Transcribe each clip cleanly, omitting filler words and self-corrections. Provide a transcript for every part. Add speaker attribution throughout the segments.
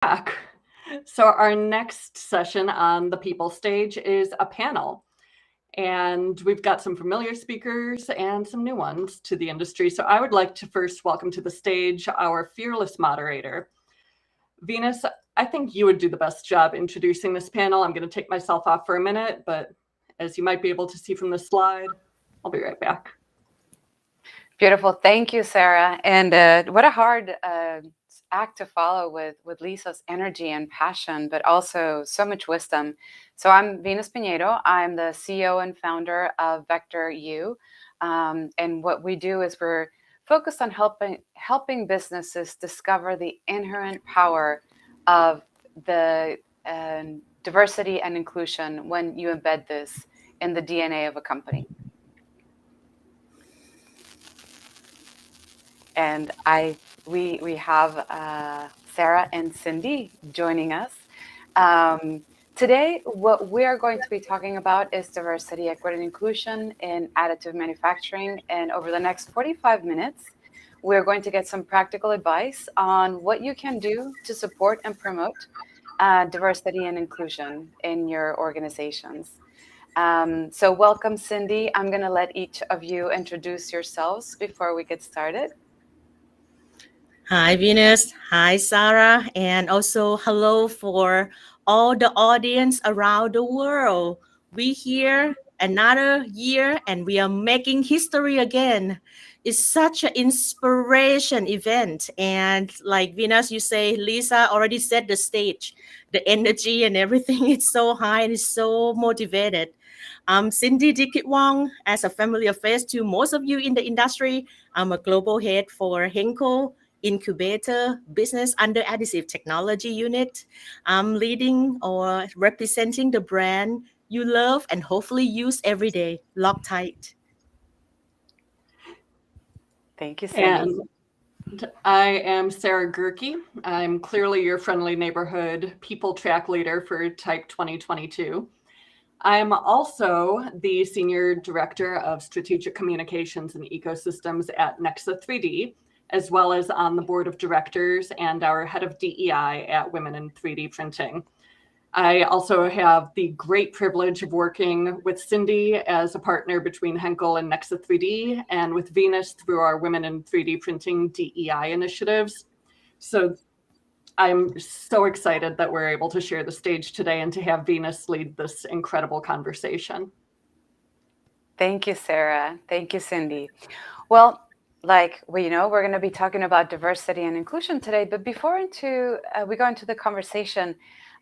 Speaker 1: back. So our next session on the people stage is a panel. And we've got some familiar speakers and some new ones to the industry. So I would like to first welcome to the stage our fearless moderator. Venus, I think you would do the best job introducing this panel. I'm going to take myself off for a minute, but as you might be able to see from the slide, I'll be right back.
Speaker 2: Beautiful. Thank you, Sarah. And what a hard act to follow with Lisa's energy and passion, but also so much wisdom. So I'm Venus Pineyro. I'm the CEO and founder of Vector U. And what we do is we're focused on helping businesses discover the inherent power of the diversity and inclusion when you embed this in the DNA of a company. And we have Sarah and Cindy joining us. Today, what we are going to be talking about is diversity, equity, and inclusion in additive manufacturing. And over the next 45 minutes, we're going to get some practical advice on what you can do to support and promote diversity and inclusion in your organizations. So welcome, Cindy. I'm going to let each of you introduce yourselves before we get started.
Speaker 3: Hi, Venus. Hi, Sarah. And also hello for all the audience around the world. We here another year and we are making history again. It's such an inspiration event. And like Venus, you say, Lisa already set the stage. The energy and everything is so high and is so motivated. I'm Cindy Deekitwong. As a familiar face to most of you in the industry, I'm a global head for Henkel Incubator business under Additive Technology Unit. I'm leading or representing the brand you love and hopefully use every day, Loctite.
Speaker 2: Thank you, Cindy.
Speaker 1: And I am Sarah Goehrke. I'm clearly your friendly neighborhood people track leader for TIPE 2022. I'm also the Senior Director of Strategic Communications and Ecosystems at Nexa3D, as well as on the board of directors and our head of DEI at Women in 3D Printing. I also have the great privilege of working with Cindy as a partner between Henkel and Nexa3D and with Venus through our Women in 3D Printing DEI initiatives. So I'm so excited that we're able to share the stage today and to have Venus lead this incredible conversation.
Speaker 2: Thank you, Sarah. Thank you, Cindy. Well, like we're going to be talking about diversity and inclusion today, but before we go into the conversation,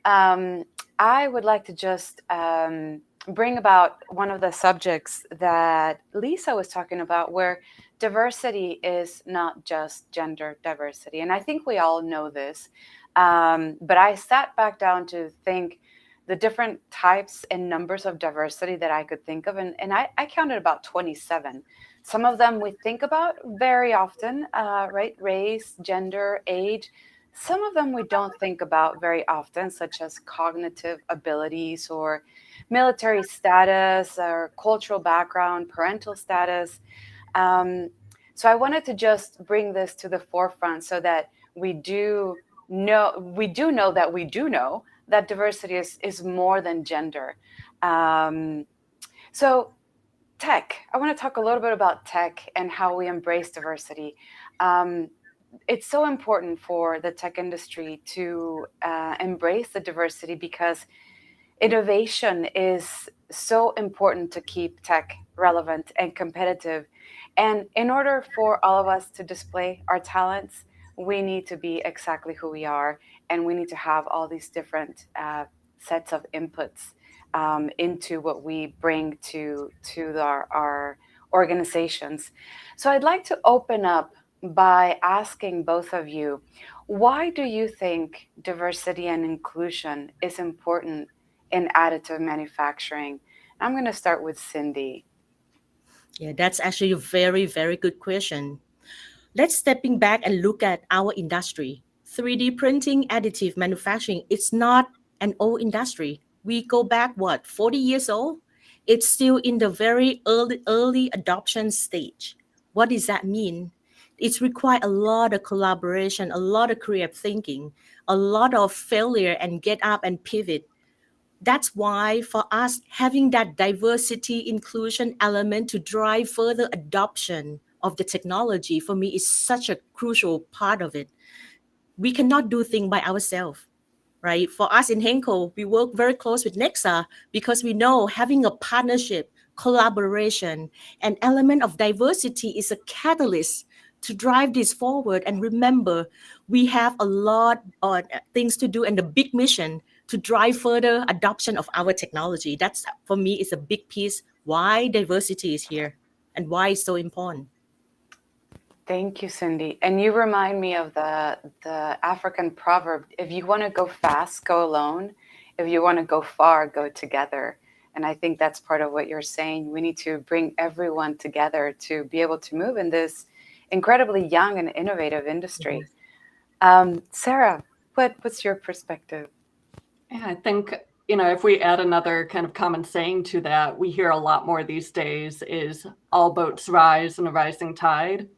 Speaker 2: I would like to just bring about one of the subjects that Lisa was talking about, where diversity is not just gender diversity. And I think we all know this, but I sat back down to think the different types and numbers of diversity that I could think of. And I counted about 27. Some of them we think about very often, right? Race, gender, age. Some of them we don't think about very often, such as cognitive abilities or military status or cultural background, parental status. So I wanted to just bring this to the forefront so that we do know that diversity is more than gender. So tech, I want to talk a little bit about tech and how we embrace diversity. It's so important for the tech industry to embrace the diversity because innovation is so important to keep tech relevant and competitive. And in order for all of us to display our talents, we need to be exactly who we are, and we need to have all these different sets of inputs into what we bring to our organizations. So I'd like to open up by asking both of you, why do you think diversity and inclusion is important in additive manufacturing? I'm going to start with Cindy.
Speaker 3: Yeah, that's actually a very, very good question. Let's stepping back and look at our industry. 3D printing, additive manufacturing, it's not an old industry. We go back, 40 years old? It's still in the very early adoption stage. What does that mean? It's required a lot of collaboration, a lot of creative thinking, a lot of failure and get up and pivot. That's why for us, having that diversity inclusion element to drive further adoption of the technology, for me, is such a crucial part of it. We cannot do things by ourselves, right? For us in Henkel, we work very close with Nexa because we know having a partnership, collaboration, an element of diversity is a catalyst to drive this forward. And remember, we have a lot of things to do and the big mission to drive further adoption of our technology. That's, for me, is a big piece why diversity is here and why it's so important.
Speaker 2: Thank you, Cindy. And you remind me of the African proverb, if you want to go fast, go alone. If you want to go far, go together. And I think that's part of what you're saying. We need to bring everyone together to be able to move in this incredibly young and innovative industry. Sarah, what's your perspective?
Speaker 1: Yeah, I think, if we add another kind of common saying to that, we hear a lot more these days is all boats rise in a rising tide.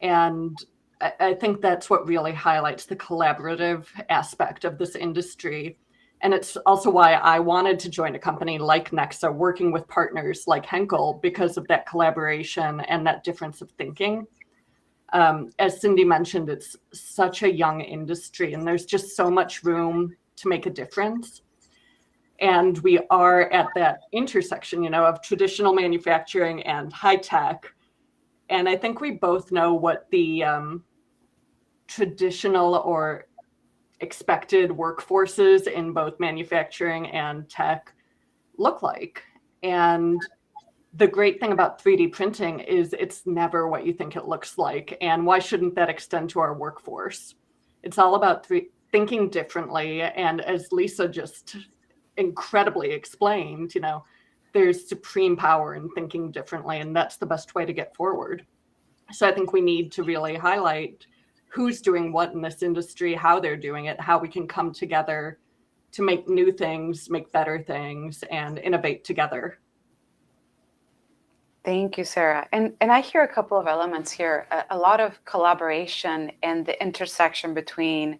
Speaker 1: And I think that's what really highlights the collaborative aspect of this industry. And it's also why I wanted to join a company like Nexa, working with partners like Henkel, because of that collaboration and that difference of thinking. As Cindy mentioned, it's such a young industry and there's just so much room to make a difference. And we are at that intersection, of traditional manufacturing and high tech. And I think we both know what the traditional or expected workforces in both manufacturing and tech look like. And the great thing about 3D printing is it's never what you think it looks like. And why shouldn't that extend to our workforce? It's all about thinking differently. And as Lisa just incredibly explained, there's supreme power in thinking differently, and that's the best way to get forward. So I think we need to really highlight who's doing what in this industry, how they're doing it, how we can come together to make new things, make better things, and innovate together.
Speaker 2: Thank you, Sarah. And I hear a couple of elements here, a lot of collaboration and the intersection between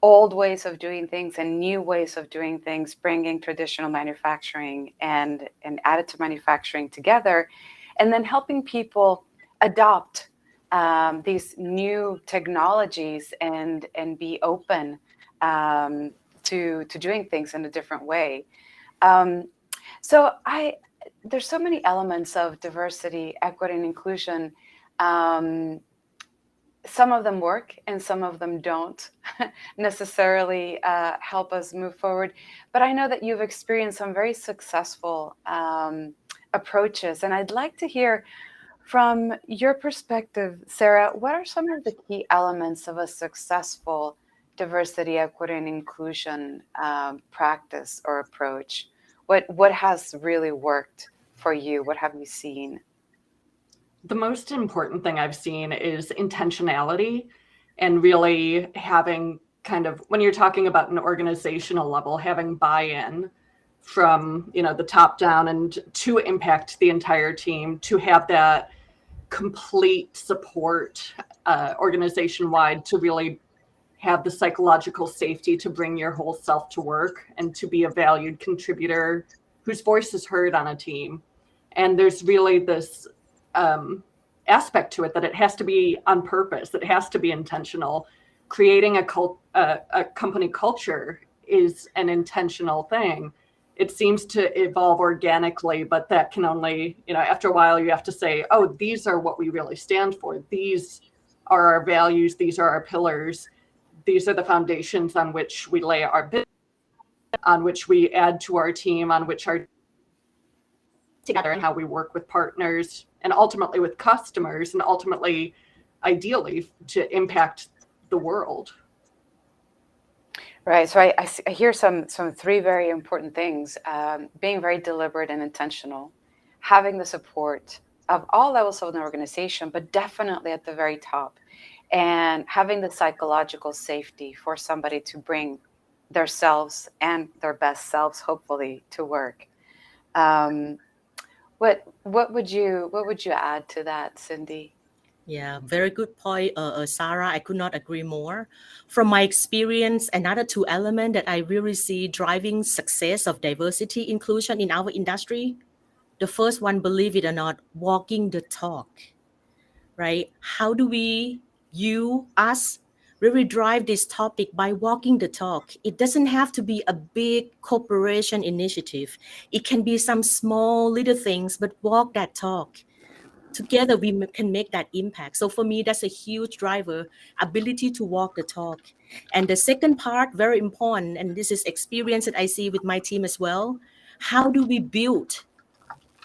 Speaker 2: old ways of doing things and new ways of doing things, bringing traditional manufacturing and additive manufacturing together, and then helping people adopt these new technologies and be open to doing things in a different way. So there's so many elements of diversity, equity, and inclusion. Some of them work and some of them don't necessarily help us move forward. But I know that you've experienced some very successful approaches. And I'd like to hear from your perspective, Sarah, what are some of the key elements of a successful diversity, equity, and inclusion practice or approach? What has really worked for you? What have you seen?
Speaker 1: The most important thing I've seen is intentionality, and really having kind of, when you're talking about an organizational level, having buy-in from, the top down and to impact the entire team, to have that complete support organization-wide, to really have the psychological safety to bring your whole self to work and to be a valued contributor whose voice is heard on a team. And there's really this aspect to it that it has to be on purpose. It has to be intentional. Creating a company culture is an intentional thing. It seems to evolve organically, but that can only, after a while you have to say, oh, these are what we really stand for. These are our values. These are our pillars. These are the foundations on which we lay our business, on which we add to our team, on which our together, and how we work with partners and ultimately with customers, and ultimately, ideally, to impact the world.
Speaker 2: Right. So I hear some three very important things: being very deliberate and intentional, having the support of all levels of an organization, but definitely at the very top, and having the psychological safety for somebody to bring their selves and their best selves, hopefully, to work. What would you add to that, Cindy?
Speaker 3: Yeah, very good point, Sarah. I could not agree more. From my experience, another two elements that I really see driving success of diversity inclusion in our industry. The first one, believe it or not, walking the talk, right? How do we, us, really drive this topic by walking the talk? It doesn't have to be a big corporation initiative. It can be some small little things, but walk that talk. Together we can make that impact. So for me, that's a huge driver, ability to walk the talk. And the second part, very important, and this is experience that I see with my team as well. How do we build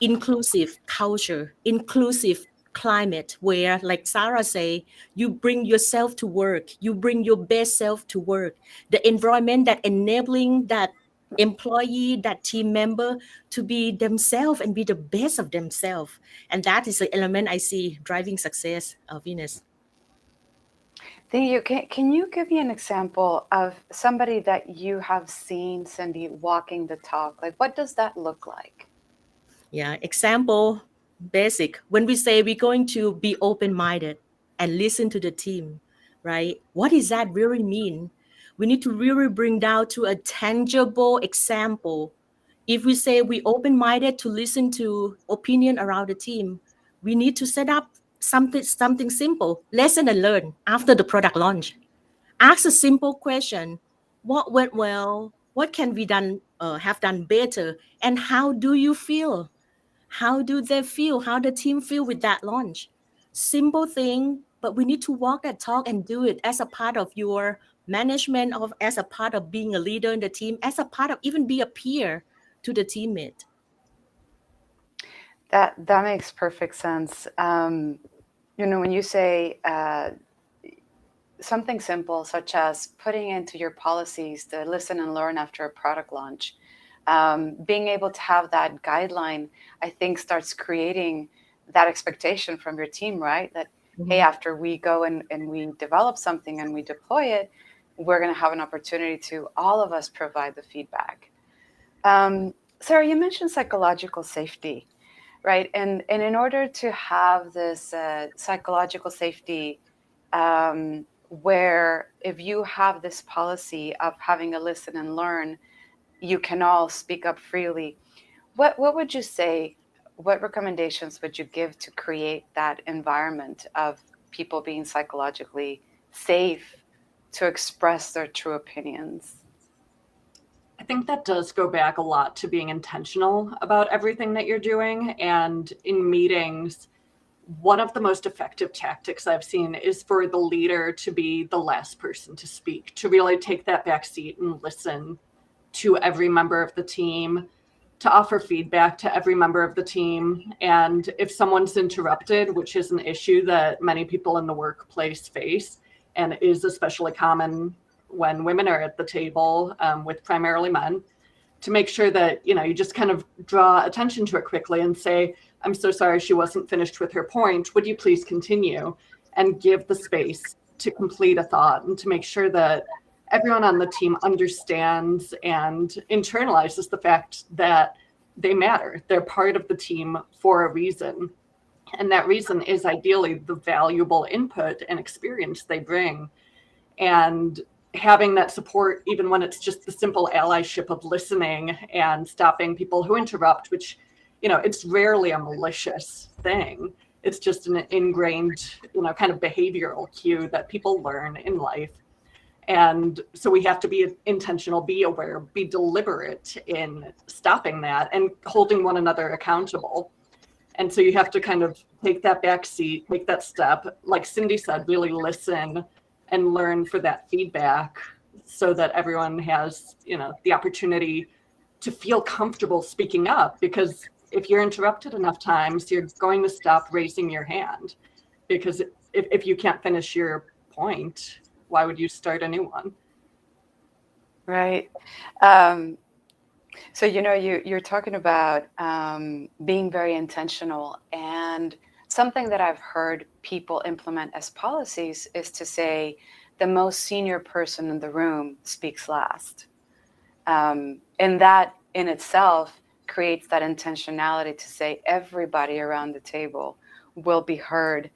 Speaker 3: inclusive culture, inclusive climate where, like Sarah say, you bring yourself to work, you bring your best self to work, the environment that enabling that employee, that team member to be themselves and be the best of themselves. And that is the element I see driving success of Venus.
Speaker 2: Thank you. Can you give me an example of somebody that you have seen, Cindy, walking the talk? Like, what does that look like?
Speaker 3: Yeah, example, basic. When we say we're going to be open-minded and listen to the team, right? What does that really mean? We need to really bring down to a tangible example. If we say we open-minded to listen to opinion around the team, we need to set up something simple, lesson and learn after the product launch. Ask a simple question: what went well? What can we have done better? And how do you feel? How do they feel? How the team feel with that launch? Simple thing, but we need to walk that talk and do it as a part of your management, of as a part of being a leader in the team, as a part of even be a peer to the teammate.
Speaker 2: That makes perfect sense. When you say something simple, such as putting into your policies to listen and learn after a product launch, being able to have that guideline, I think starts creating that expectation from your team, right? That, hey, after we go and we develop something and we deploy it, we're going to have an opportunity to all of us provide the feedback. Sarah, you mentioned psychological safety, right? And in order to have this psychological safety, where if you have this policy of having a listen and learn, you can all speak up freely. What would you say? What recommendations would you give to create that environment of people being psychologically safe to express their true opinions?
Speaker 1: I think that does go back a lot to being intentional about everything that you're doing. And in meetings, one of the most effective tactics I've seen is for the leader to be the last person to speak, to really take that back seat and listen to every member of the team, to offer feedback to every member of the team. And if someone's interrupted, which is an issue that many people in the workplace face and is especially common when women are at the table with primarily men, to make sure that, you just kind of draw attention to it quickly and say, I'm so sorry she wasn't finished with her point. Would you please continue? And give the space to complete a thought and to make sure that everyone on the team understands and internalizes the fact that they matter. They're part of the team for a reason. And that reason is ideally the valuable input and experience they bring. And having that support, even when it's just the simple allyship of listening and stopping people who interrupt, which, it's rarely a malicious thing. It's just an ingrained, kind of behavioral cue that people learn in life. And so we have to be intentional, be aware, be deliberate in stopping that and holding one another accountable. And so you have to kind of take that back seat, take that step, like Cindy said, really listen and learn for that feedback so that everyone has, the opportunity to feel comfortable speaking up. Because if you're interrupted enough times, you're going to stop raising your hand. Because if you can't finish your point, why would you start a new one?
Speaker 2: Right. So, you're talking about being very intentional, and something that I've heard people implement as policies is to say the most senior person in the room speaks last. And that in itself creates that intentionality to say everybody around the table will be heard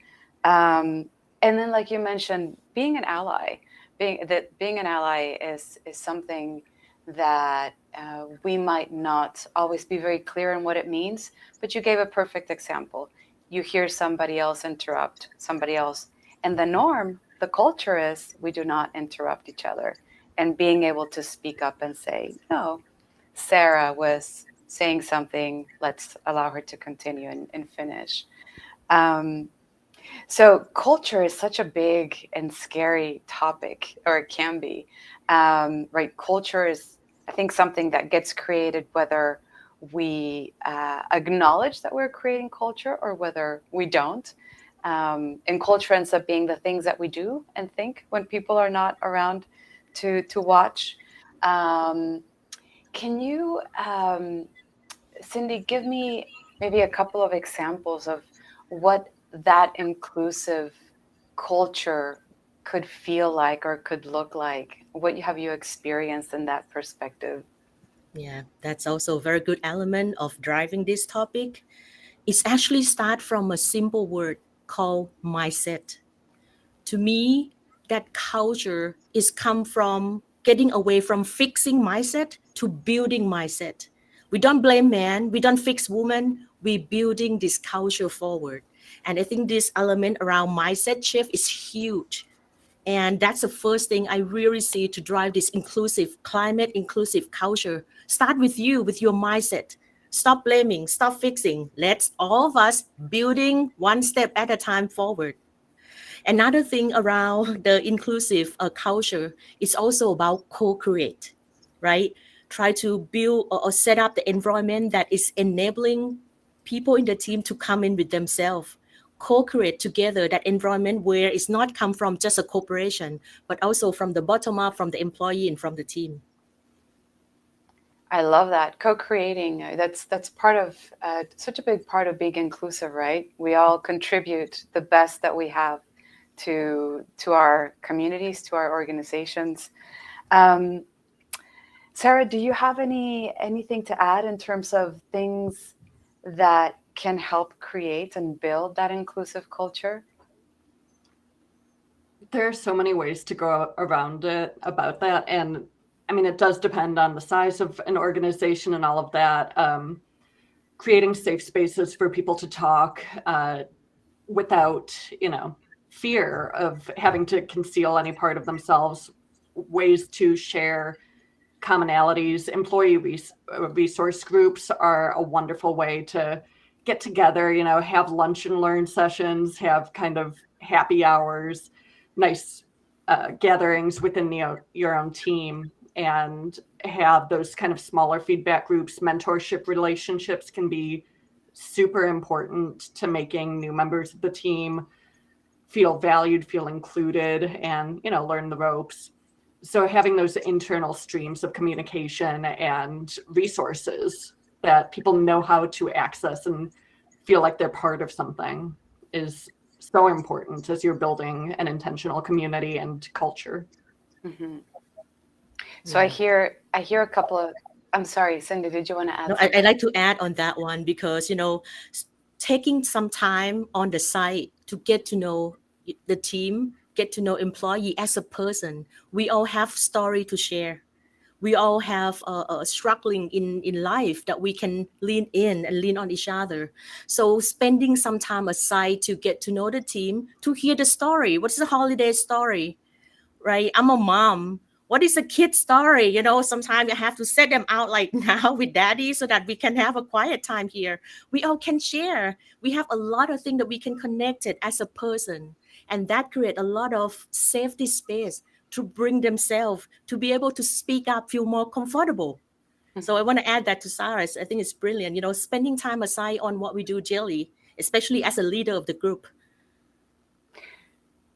Speaker 2: And then, like you mentioned, being an ally, being an ally is something that we might not always be very clear on what it means. But you gave a perfect example. You hear somebody else interrupt somebody else, and the norm, the culture is we do not interrupt each other. And being able to speak up and say, no, Sarah was saying something, let's allow her to continue and finish. So culture is such a big and scary topic, or it can be, right? Culture is, I think, something that gets created whether we acknowledge that we're creating culture or whether we don't. And culture ends up being the things that we do and think when people are not around to watch. Can you, Cindy, give me maybe a couple of examples of what that inclusive culture could feel like or could look like? What have you experienced in that perspective?
Speaker 3: Yeah, that's also a very good element of driving this topic. It's actually start from a simple word called mindset. To me, that culture is come from getting away from fixing mindset to building mindset. We don't blame man, we don't fix woman, we building this culture forward. And I think this element around mindset shift is huge. And that's the first thing I really see to drive this inclusive, climate inclusive culture. Start with you, with your mindset. Stop blaming, stop fixing. Let's all of us building one step at a time forward. Another thing around the inclusive culture is also about co-create, right? Try to build or set up the environment that is enabling people in the team to come in with themselves, co-create together that environment where it's not come from just a corporation, but also from the bottom up, from the employee and from the team.
Speaker 2: I love that. Co-creating, that's part of such a big part of being inclusive, right? We all contribute the best that we have to our communities, to our organizations. Sarah, do you have anything to add in terms of things that can help create and build that inclusive culture?
Speaker 1: There are so many ways to go around it about that. And I mean, it does depend on the size of an organization and all of that. Creating safe spaces for people to talk without, fear of having to conceal any part of themselves, ways to share commonalities. Employee resource groups are a wonderful way to get together, have lunch and learn sessions, have kind of happy hours, nice gatherings within your own team, and have those kind of smaller feedback groups. Mentorship relationships can be super important to making new members of the team feel valued, feel included, and, learn the ropes. So having those internal streams of communication and resources that people know how to access and feel like they're part of something is so important as you're building an intentional community and culture.
Speaker 2: Mm-hmm. So yeah. I hear a couple of, I'm sorry, Cindy, did you want to add
Speaker 3: something? I'd like to add on that one because, taking some time on the site to get to know the team, get to know employee as a person. We all have story to share. We all have a struggling in life that we can lean in and lean on each other. So spending some time aside to get to know the team, to hear the story. What's the holiday story, right? I'm a mom. What is a kid story? Sometimes I have to set them out like now with daddy so that we can have a quiet time here. We all can share. We have a lot of things that we can connect it as a person. And that create a lot of safety space to bring themselves, to be able to speak up, feel more comfortable. Mm-hmm. So I want to add that to Sarah's. I think it's brilliant, spending time aside on what we do daily, especially as a leader of the group.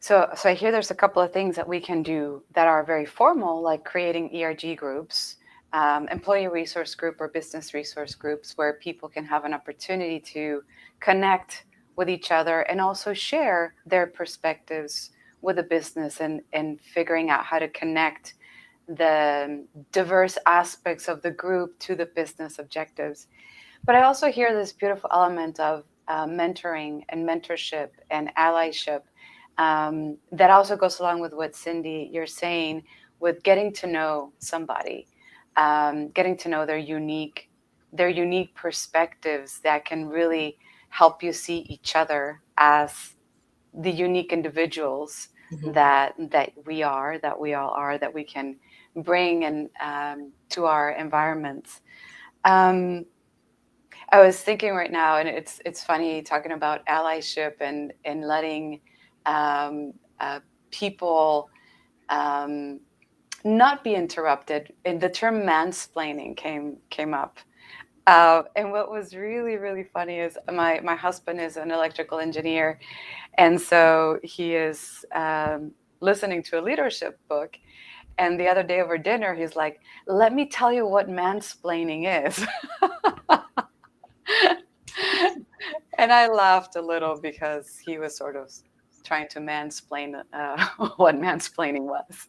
Speaker 2: So I hear there's a couple of things that we can do that are very formal, like creating ERG groups, employee resource group or business resource groups, where people can have an opportunity to connect with each other and also share their perspectives with the business and figuring out how to connect the diverse aspects of the group to the business objectives. But I also hear this beautiful element of mentoring and mentorship and allyship. That also goes along with what Cindy, you're saying, with getting to know somebody, getting to know their unique perspectives that can really help you see each other as the unique individuals that we all are, that we can bring and to our environments. I was thinking right now, and it's funny talking about allyship and letting people not be interrupted. And the term mansplaining came up. And what was really, really funny is my husband is an electrical engineer, and so he is listening to a leadership book. And the other day over dinner, he's like, "Let me tell you what mansplaining is." And I laughed a little because he was sort of trying to mansplain what mansplaining was.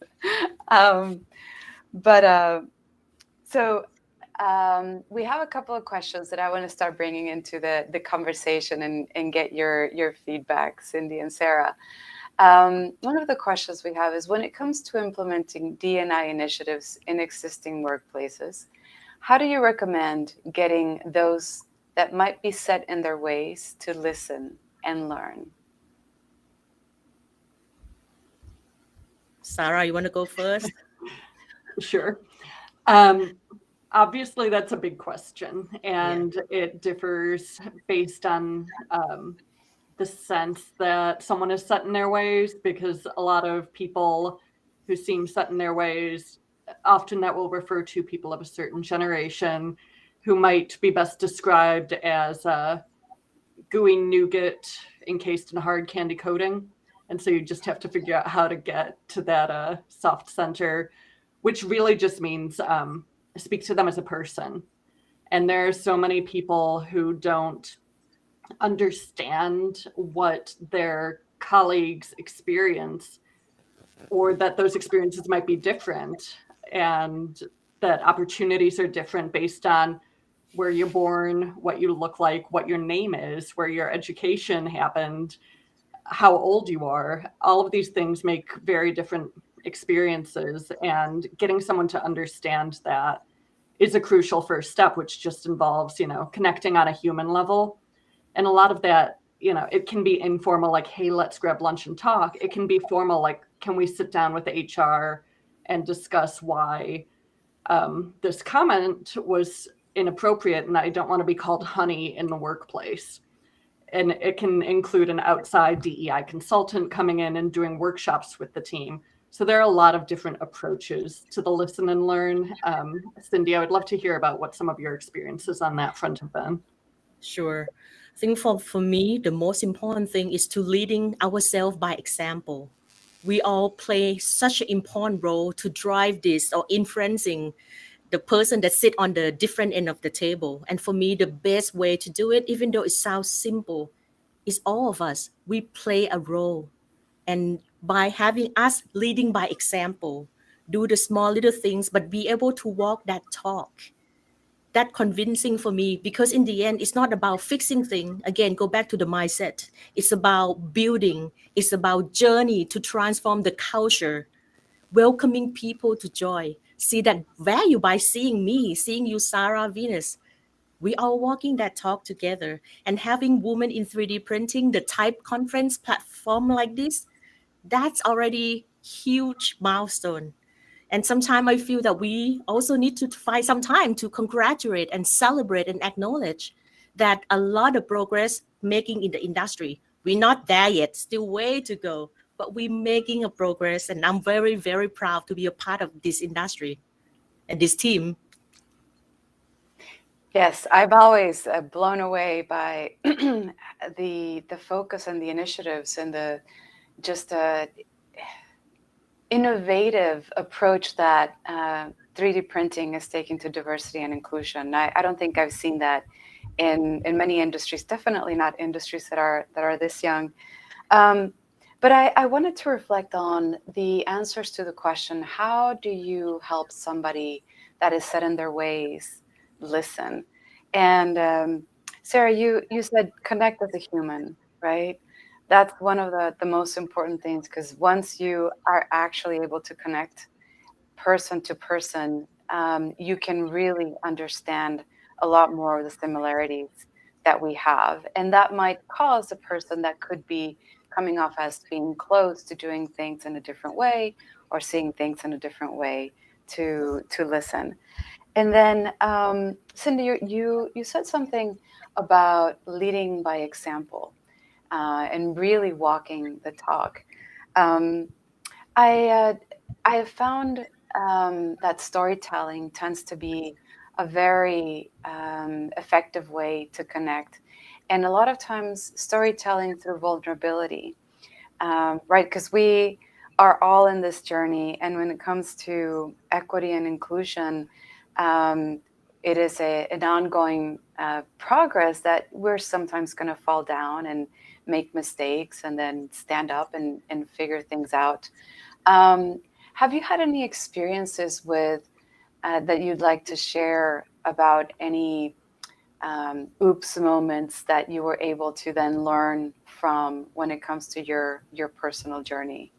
Speaker 2: So we have a couple of questions that I want to start bringing into the conversation and get your feedback, Cindy and Sarah. One of the questions we have is, when it comes to implementing D&I initiatives in existing workplaces, how do you recommend getting those that might be set in their ways to listen and learn?
Speaker 3: Sarah, you want to go first?
Speaker 1: Sure. Obviously, that's a big question, and it differs based on the sense that someone is set in their ways, because a lot of people who seem set in their ways, often that will refer to people of a certain generation who might be best described as gooey nougat encased in hard candy coating. And so you just have to figure out how to get to that soft center, which really just means speak to them as a person. And there are so many people who don't understand what their colleagues experience, or that those experiences might be different, and that opportunities are different based on where you're born, what you look like, what your name is, where your education happened, how old you are. All of these things make very different experiences, and getting someone to understand that is a crucial first step, which just involves, connecting on a human level. And a lot of that, it can be informal, like, hey, let's grab lunch and talk. It can be formal, like, can we sit down with HR and discuss why this comment was inappropriate and I don't want to be called honey in the workplace. And it can include an outside DEI consultant coming in and doing workshops with the team. So there are a lot of different approaches to the listen and learn. Cindy, I would love to hear about what some of your experiences on that front have been.
Speaker 3: Sure. I think for me, the most important thing is to leading ourselves by example. We all play such an important role to drive this or influencing the person that sit on the different end of the table. And for me, the best way to do it, even though it sounds simple, is all of us. We play a role. And by having us leading by example, do the small little things, but be able to walk that talk. That convincing for me, because in the end, it's not about fixing things. Again, go back to the mindset. It's about building. It's about journey to transform the culture, welcoming people to joy. See that value by seeing me, seeing you, Sarah, Venus. We are walking that talk together, and having Women in 3D Printing, the TIPE conference platform like this, that's already huge milestone. And sometimes I feel that we also need to find some time to congratulate and celebrate and acknowledge that a lot of progress making in the industry. We're not there yet, still way to go, but we're making a progress. And I'm very, very proud to be a part of this industry and this team.
Speaker 2: Yes, I'm always blown away by the focus and the initiatives and the just innovative approach that 3D printing is taking to diversity and inclusion. I don't think I've seen that in many industries, definitely not industries that are this young. But I wanted to reflect on the answers to the question, how do you help somebody that is set in their ways listen? And Sarah, you said connect as a human, right? That's one of the most important things, because once you are actually able to connect person to person, you can really understand a lot more of the similarities that we have. And that might cause a person that could be coming off as being close to doing things in a different way or seeing things in a different way to listen. And then, Cindy, you said something about leading by example and really walking the talk. Um, I have found that storytelling tends to be a very effective way to connect, and a lot of times storytelling through vulnerability, right? Because we are all in this journey, and when it comes to equity and inclusion, it is an ongoing progress that we're sometimes going to fall down and make mistakes and then stand up and figure things out. Have you had any experiences with that you'd like to share about any oops moments that you were able to then learn from when it comes to your personal journey?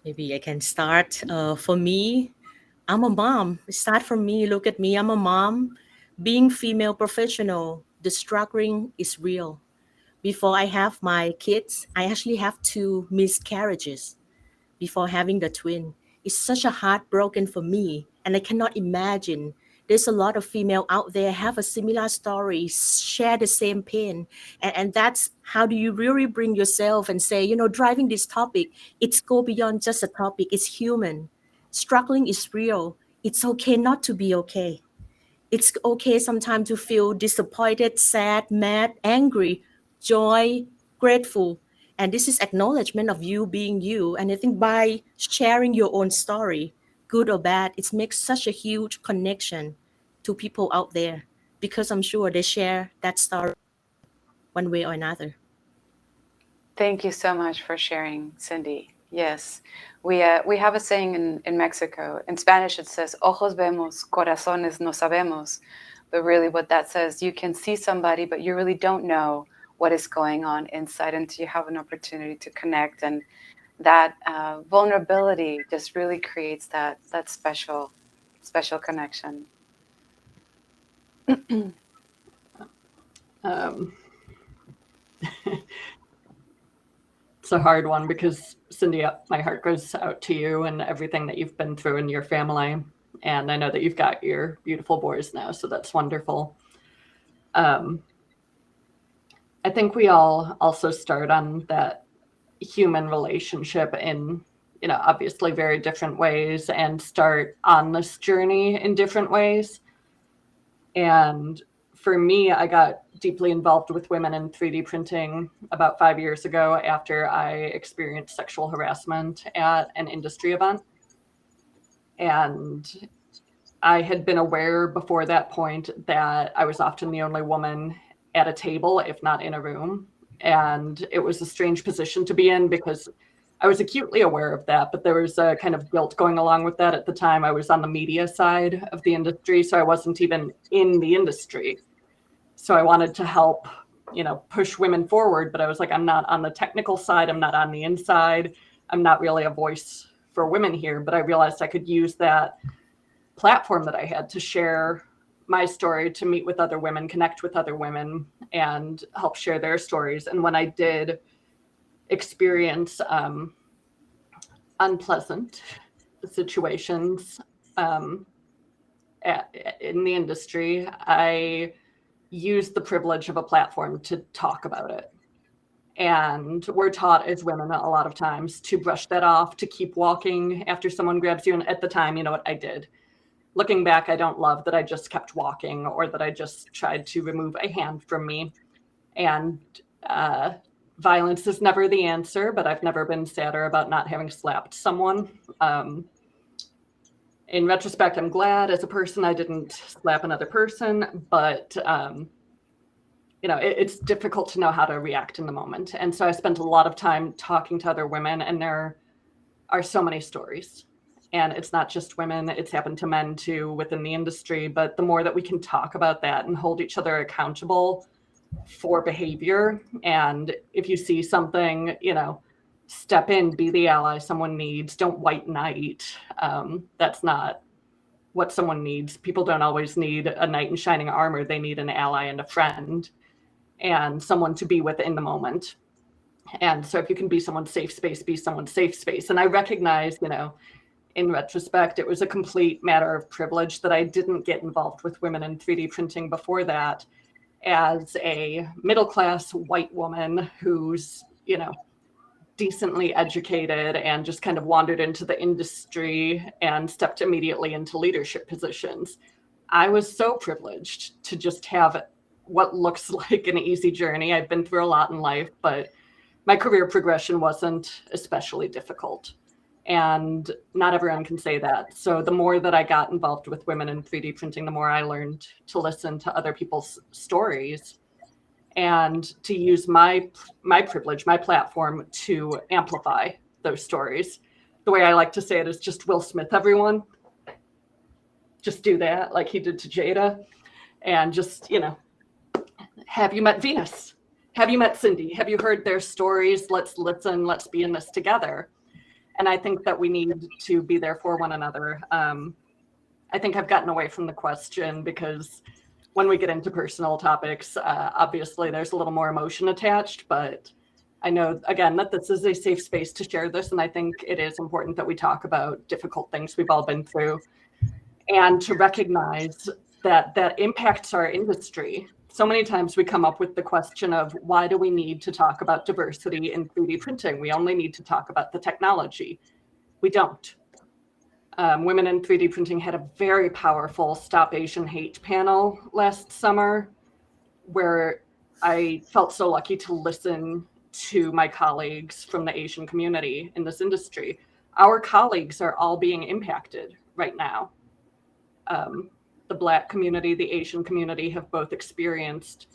Speaker 3: Maybe I can start. For me, I'm a mom. Start from me. Look at me. I'm a mom. Being female professional, the struggling is real. Before I have my kids, I actually have 2 miscarriages before having the twin. It's such a heartbroken for me, and I cannot imagine. There's a lot of female out there have a similar story, share the same pain, and that's how do you really bring yourself and say, driving this topic, it's go beyond just a topic. It's human. Struggling is real. It's okay not to be okay. It's okay sometimes to feel disappointed, sad, mad, angry, joy, grateful. And this is acknowledgement of you being you. And I think by sharing your own story, good or bad, it makes such a huge connection to people out there, because I'm sure they share that story one way or another.
Speaker 2: Thank you so much for sharing, Cindy. Yes, we have a saying in Mexico. In Spanish, it says "Ojos vemos, corazones no sabemos." But really, what that says, you can see somebody, but you really don't know what is going on inside until you have an opportunity to connect. And that vulnerability just really creates that special connection.
Speaker 1: It's a hard one because, Cindy, my heart goes out to you and everything that you've been through in your family. And I know that you've got your beautiful boys now, so that's wonderful. I think we all also start on that human relationship in, obviously very different ways, and start on this journey in different ways. And for me, I got deeply involved with women in 3D printing about 5 years ago after I experienced sexual harassment at an industry event. And I had been aware before that point that I was often the only woman at a table, if not in a room. And it was a strange position to be in because I was acutely aware of that, but there was a kind of guilt going along with that at the time. I was on the media side of the industry, so I wasn't even in the industry. So I wanted to help, push women forward, but I was like, I'm not on the technical side. I'm not on the inside. I'm not really a voice for women here, but I realized I could use that platform that I had to share my story, to meet with other women, connect with other women, and help share their stories. And when I did experience unpleasant situations in the industry, I used the privilege of a platform to talk about it. And we're taught as women a lot of times to brush that off, to keep walking after someone grabs you. And at the time, you know what I did? Looking back, I don't love that I just kept walking or that I just tried to remove a hand from me. And violence is never the answer, but I've never been sadder about not having slapped someone. In retrospect, I'm glad as a person I didn't slap another person, but it's difficult to know how to react in the moment. And so I spent a lot of time talking to other women, and there are so many stories. And it's not just women, it's happened to men too within the industry. But the more that we can talk about that and hold each other accountable for behavior, and if you see something, step in, be the ally someone needs. Don't white knight. That's not what someone needs. People don't always need a knight in shining armor. They need an ally and a friend and someone to be with in the moment. And so if you can be someone's safe space, be someone's safe space. And I recognize, in retrospect, it was a complete matter of privilege that I didn't get involved with women in 3D printing before that, as a middle-class white woman who's, decently educated and just kind of wandered into the industry and stepped immediately into leadership positions. I was so privileged to just have what looks like an easy journey. I've been through a lot in life, but my career progression wasn't especially difficult. And not everyone can say that. So the more that I got involved with women in 3D printing, the more I learned to listen to other people's stories and to use my privilege, my platform, to amplify those stories. The way I like to say it is just Will Smith, everyone. Just do that like he did to Jada. And just, have you met Venus? Have you met Cindy? Have you heard their stories? Let's listen. Let's be in this together. And I think that we need to be there for one another. I think I've gotten away from the question because when we get into personal topics, obviously there's a little more emotion attached, but I know, again, that this is a safe space to share this. And I think it is important that we talk about difficult things we've all been through and to recognize that that impacts our industry. So many times we come up with the question of why do we need to talk about diversity in 3D printing? We only need to talk about the technology. We don't. Women in 3D printing had a very powerful Stop Asian Hate panel last summer, where I felt so lucky to listen to my colleagues from the Asian community in this industry. Our colleagues are all being impacted right now. The Black community, the Asian community have both experienced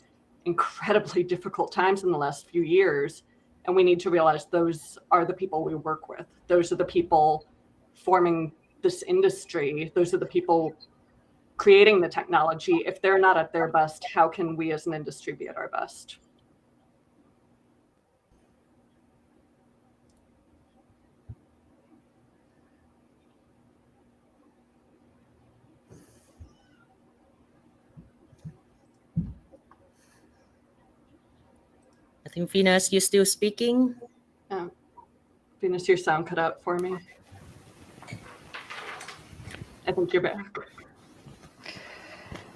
Speaker 1: incredibly difficult times in the last few years. And we need to realize those are the people we work with. Those are the people forming this industry. Those are the people creating the technology. If they're not at their best, how can we as an industry be at our best?
Speaker 3: I think Venus, you're still speaking.
Speaker 1: Venus, your sound cut out for me. I think you're back.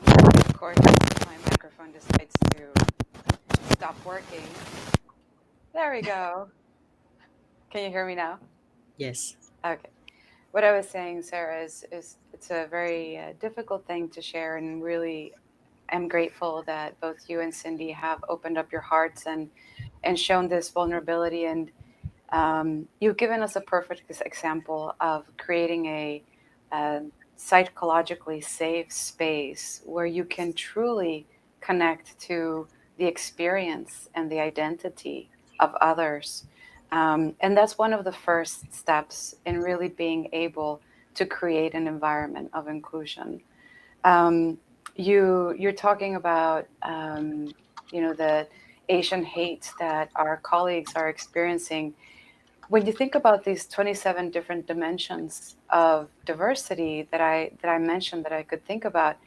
Speaker 2: Of course, my microphone decides to stop working. There we go. Can you hear me now?
Speaker 3: Yes.
Speaker 2: Okay. What I was saying, Sarah, is it's a very difficult thing to share, and really I'm grateful that both you and Cindy have opened up your hearts and shown this vulnerability. And you've given us a perfect example of creating a psychologically safe space where you can truly connect to the experience and the identity of others. And that's one of the first steps in really being able to create an environment of inclusion. You're talking about, the Asian hate that our colleagues are experiencing. When you think about these 27 different dimensions of diversity that I mentioned that I could think about,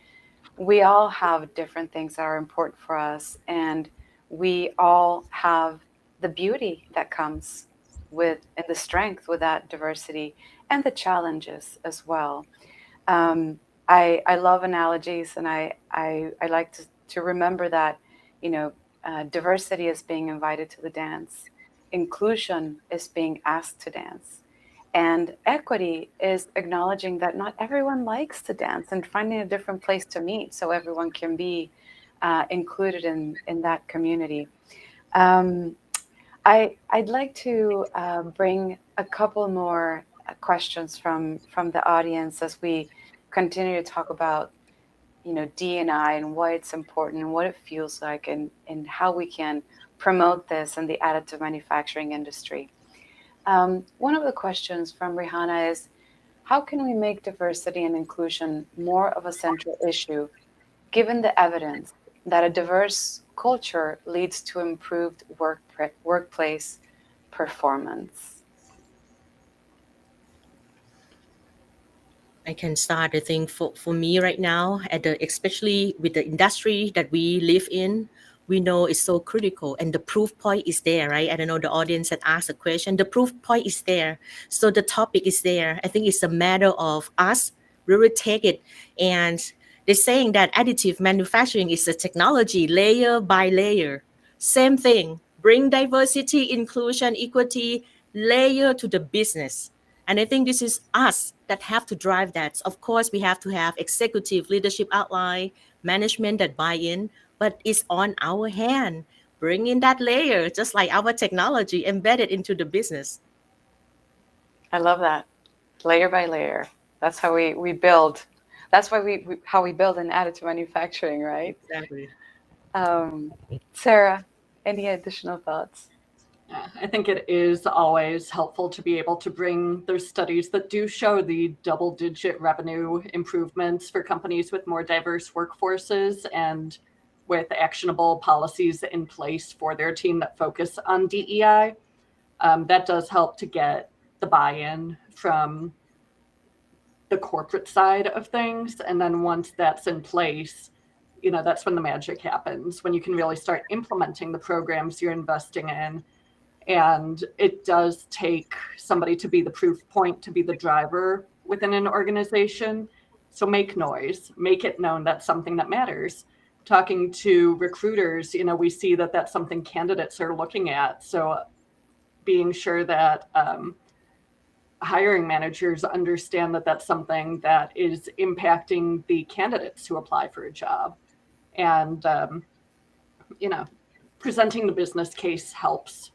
Speaker 2: we all have different things that are important for us, and we all have the beauty that comes with and the strength with that diversity and the challenges as well. I love analogies, and I like to remember that, diversity is being invited to the dance. Inclusion is being asked to dance. And equity is acknowledging that not everyone likes to dance and finding a different place to meet so everyone can be included in that community. I'd like to bring a couple more questions from the audience as we continue to talk about, D&I and why it's important and what it feels like and how we can promote this in the additive manufacturing industry. One of the questions from Rihanna is, How can we make diversity and inclusion more of a central issue, given the evidence that a diverse culture leads to improved workplace performance?
Speaker 3: I can start. I think for me right now, especially with the industry that we live in, we know it's so critical, and the proof point is there, right? I don't know the audience that asked the question. The proof point is there, so the topic is there. I think it's a matter of us really take it, and they're saying that additive manufacturing is a technology layer by layer. Same thing. Bring diversity, inclusion, equity layer to the business. And I think this is us that have to drive that. Of course, we have to have executive leadership outline, management that buy in, but it's on our hand. Bring in that layer, just like our technology embedded into the business.
Speaker 2: I love that. Layer by layer. That's how we build. That's why how we build in additive manufacturing, right?
Speaker 3: Exactly.
Speaker 2: Sarah, any additional thoughts?
Speaker 1: Yeah, I think it is always helpful to be able to bring those studies that do show the double-digit revenue improvements for companies with more diverse workforces and with actionable policies in place for their team that focus on DEI. That does help to get the buy-in from the corporate side of things. And then once that's in place, that's when the magic happens, when you can really start implementing the programs you're investing in. And it does take somebody to be the proof point, to be the driver within an organization. So make noise, make it known that's something that matters. Talking to recruiters, we see that that's something candidates are looking at. So being sure that hiring managers understand that that's something that is impacting the candidates who apply for a job. And, presenting the business case helps.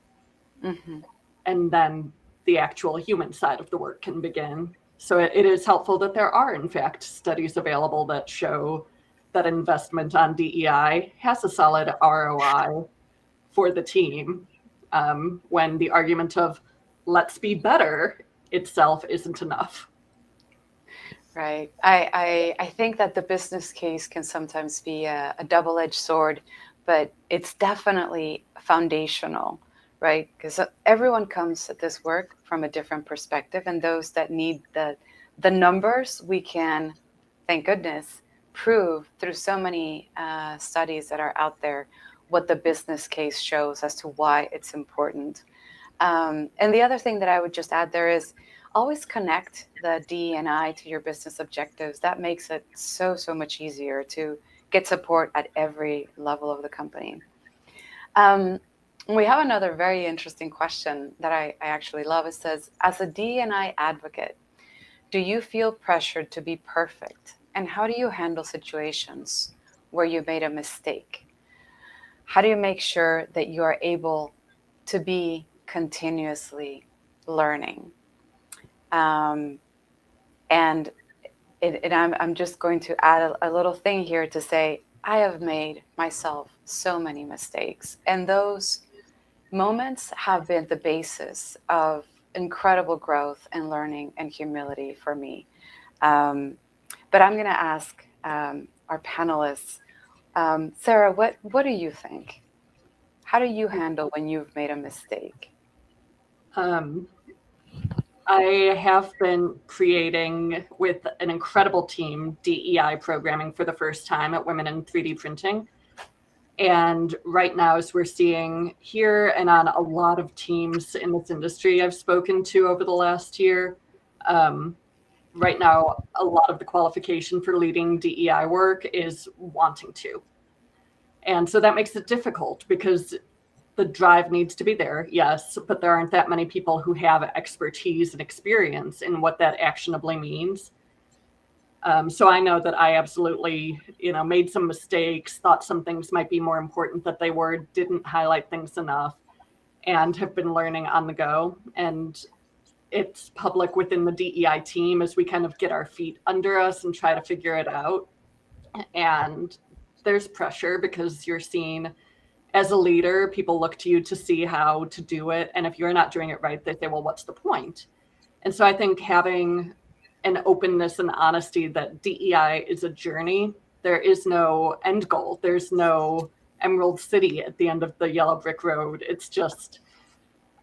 Speaker 2: Mm-hmm.
Speaker 1: And then the actual human side of the work can begin. So it is helpful that there are, in fact, studies available that show that investment on DEI has a solid ROI for the team, when the argument of let's be better itself isn't enough.
Speaker 2: Right. I think that the business case can sometimes be a double-edged sword, but it's definitely foundational, right? Because everyone comes at this work from a different perspective, and those that need the numbers, we can, thank goodness, prove through so many studies that are out there what the business case shows as to why it's important. And the other thing that I would just add there is always connect the D&I to your business objectives. That makes it so much easier to get support at every level of the company. We have another very interesting question that I actually love. It says, as a D&I advocate, do you feel pressured to be perfect? And how do you handle situations where you made a mistake? How do you make sure that you are able to be continuously learning? And I'm just going to add a little thing here to say, I have made myself so many mistakes, and those moments have been the basis of incredible growth and learning and humility for me. But I'm going to ask our panelists, Sarah, what do you think? How do you handle when you've made a mistake?
Speaker 1: I have been creating with an incredible team DEI programming for the first time at Women in 3D Printing. And right now, as we're seeing here and on a lot of teams in this industry I've spoken to over the last year, right now, a lot of the qualification for leading DEI work is wanting to. And so that makes it difficult because the drive needs to be there, yes, but there aren't that many people who have expertise and experience in what that actionably means. So I know that I absolutely, made some mistakes, thought some things might be more important that they were, didn't highlight things enough, and have been learning on the go. And it's public within the DEI team as we kind of get our feet under us and try to figure it out. And there's pressure because you're seen as a leader, people look to you to see how to do it. And if you're not doing it right, they say, well, what's the point? And so I think having an openness and honesty that DEI is a journey. There is no end goal. There's no Emerald City at the end of the yellow brick road. It's just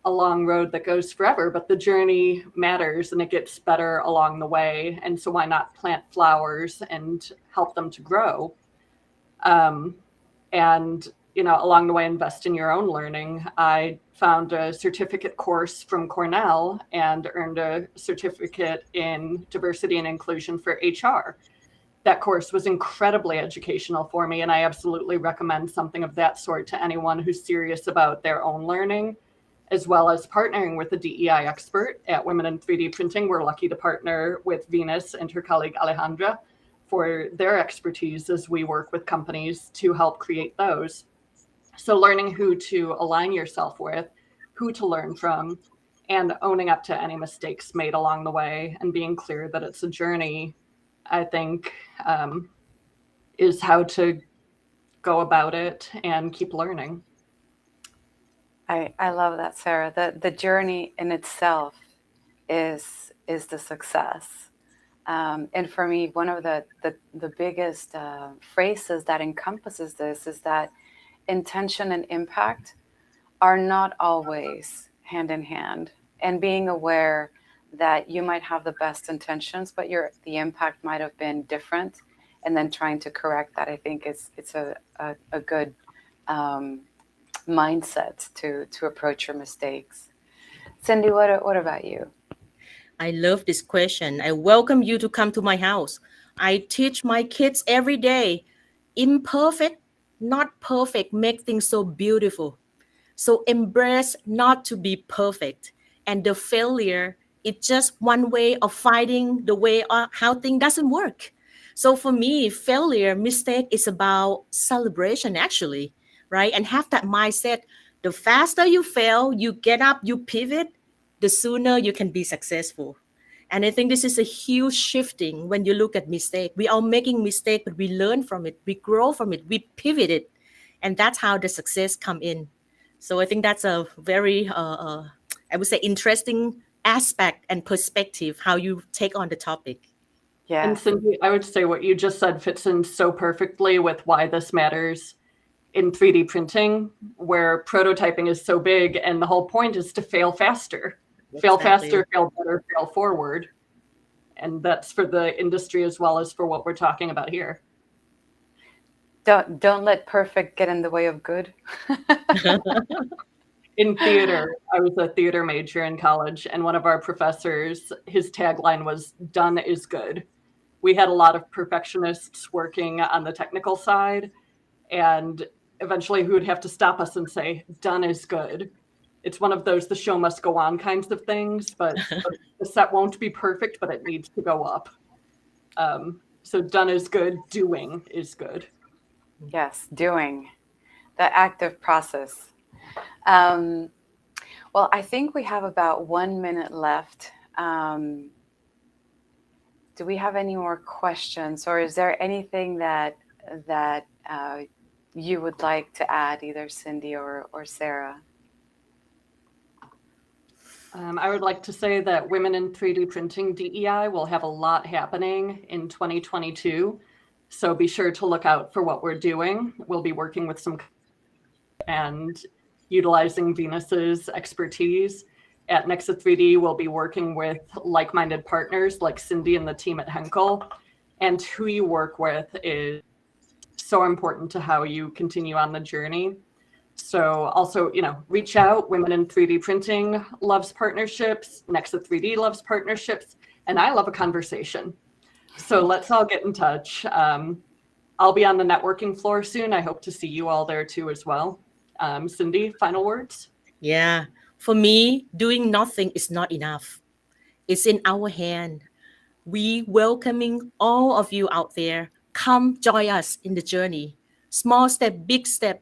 Speaker 1: a long road that goes forever, but the journey matters and it gets better along the way. And so why not plant flowers and help them to grow? And, along the way, invest in your own learning. I found a certificate course from Cornell and earned a certificate in diversity and inclusion for HR. That course was incredibly educational for me, and I absolutely recommend something of that sort to anyone who's serious about their own learning, as well as partnering with a DEI expert at Women in 3D Printing. We're lucky to partner with Venus and her colleague Alejandra for their expertise as we work with companies to help create those. So learning who to align yourself with, who to learn from, and owning up to any mistakes made along the way and being clear that it's a journey, I think, is how to go about it and keep learning.
Speaker 2: I love that, Sarah. The journey in itself is the success. And for me, one of the biggest phrases that encompasses this is that intention and impact are not always hand in hand. And being aware that you might have the best intentions, but the impact might have been different, and then trying to correct that, I think it's a good mindset to approach your mistakes. Cindy, what about you?
Speaker 3: I love this question. I welcome you to come to my house. I teach my kids every day. Imperfect, not perfect, make things so beautiful. So embrace not to be perfect. And the failure, it's just one way of finding the way how things doesn't work. So for me, failure, mistake is about celebration actually, right? And have that mindset. The faster you fail, you get up, you pivot, the sooner you can be successful. And I think this is a huge shifting when you look at mistake. We are making mistake, but we learn from it, we grow from it, we pivot it. And that's how the success come in. So I think that's a very, I would say, interesting aspect and perspective, how you take on the topic.
Speaker 2: Yeah.
Speaker 1: And Cindy, I would say what you just said fits in so perfectly with why this matters in 3D printing, where prototyping is so big and the whole point is to fail faster. Fail faster, fail better, fail forward. And that's for the industry as well as for what we're talking about here.
Speaker 2: Don't let perfect get in the way of good.
Speaker 1: In theater, I was a theater major in college, and one of our professors, his tagline was, "Done is good." We had a lot of perfectionists working on the technical side, and eventually who would have to stop us and say, "Done is good." It's one of those the show must go on kinds of things, but the set won't be perfect, but it needs to go up. So done is good, doing is good.
Speaker 2: Yes, doing, the active process. Well, I think we have about 1 minute left. Do we have any more questions, or is there anything that you would like to add, either Cindy or Sarah?
Speaker 1: I would like to say that Women in 3D Printing DEI will have a lot happening in 2022. So be sure to look out for what we're doing. We'll be working with some and utilizing Venus's expertise. At Nexa3D, we'll be working with like-minded partners like Cindy and the team at Henkel. And who you work with is so important to how you continue on the journey. So also, reach out. Women in 3D Printing loves partnerships. Nexa3D loves partnerships. And I love a conversation. So let's all get in touch. I'll be on the networking floor soon. I hope to see you all there too as well. Cindy, final words?
Speaker 3: Yeah. For me, doing nothing is not enough. It's in our hand. We welcoming all of you out there. Come join us in the journey. Small step, big step.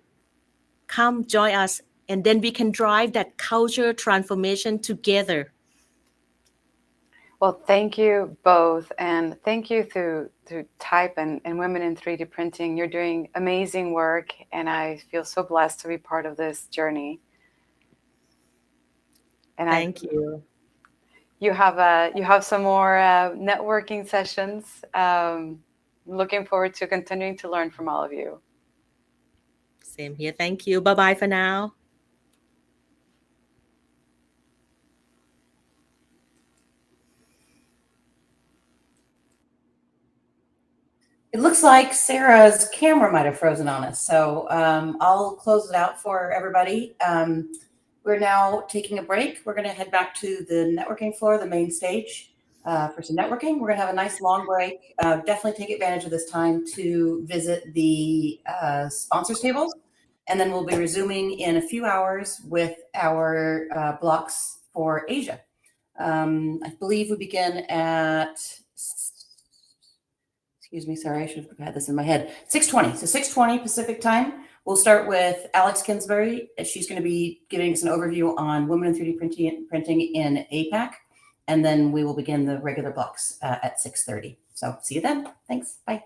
Speaker 3: Come join us, and then we can drive that culture transformation together.
Speaker 2: Well, thank you both, and thank you to TIPE and Women in 3D Printing. You're doing amazing work, and I feel so blessed to be part of this journey. And
Speaker 3: Thank you.
Speaker 2: you have some more networking sessions. Looking forward to continuing to learn from all of you.
Speaker 3: Same here. Thank you. Bye-bye for now.
Speaker 4: It looks like Sarah's camera might have frozen on us, so I'll close it out for everybody. We're now taking a break. We're going to head back to the networking floor, the main stage, for some networking. We're going to have a nice long break. Definitely take advantage of this time to visit the sponsors tables, and then we'll be resuming in a few hours with our blocks for Asia. I believe we begin at, excuse me, sorry, I should have had this in my head, 6:20. So 6:20 Pacific time. We'll start with Alex Kinsbury. She's going to be giving us an overview on women in 3D printing in APAC. And then we will begin the regular blocks at 6:30. So see you then. Thanks. Bye.